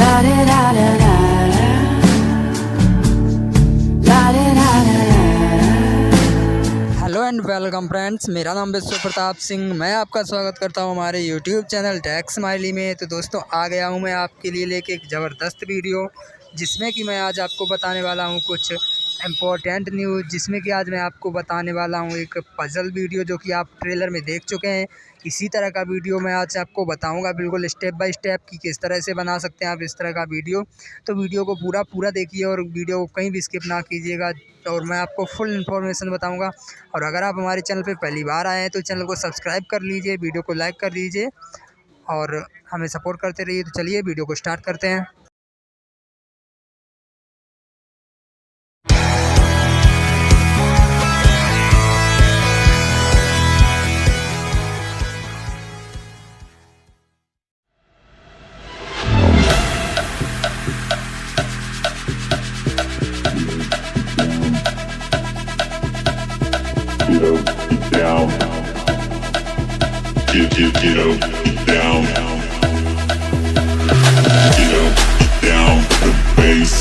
Hello and welcome friends, मेरा नाम विश्व प्रताप सिंह। मैं आपका स्वागत करता हूं हमारे यूट्यूब चैनल टैग स्माइली में। तो दोस्तों, आ गया हूं मैं आपके लिए लेके एक ज़बरदस्त वीडियो, जिसमें कि मैं आज आपको बताने वाला हूं कुछ इम्पोर्टेंट न्यूज़। जिसमें कि आज मैं आपको बताने वाला हूं एक पज़ल वीडियो, जो कि आप ट्रेलर में देख चुके हैं। इसी तरह का वीडियो मैं आज आपको बताऊंगा, बिल्कुल स्टेप बाय स्टेप, कि किस तरह से बना सकते हैं आप इस तरह का वीडियो। तो वीडियो को पूरा देखिए और वीडियो को कहीं भी स्किप ना कीजिएगा, और मैं आपको फुल इन्फॉर्मेशन बताऊंगा। और अगर आप हमारे चैनल पे पहली बार आए हैं तो चैनल को सब्सक्राइब कर लीजिए, वीडियो को लाइक कर दीजिए और हमें सपोर्ट करते रहिए। तो चलिए वीडियो को स्टार्ट करते हैं। Get up, get down. Get up, get down. Get up, get down. The bass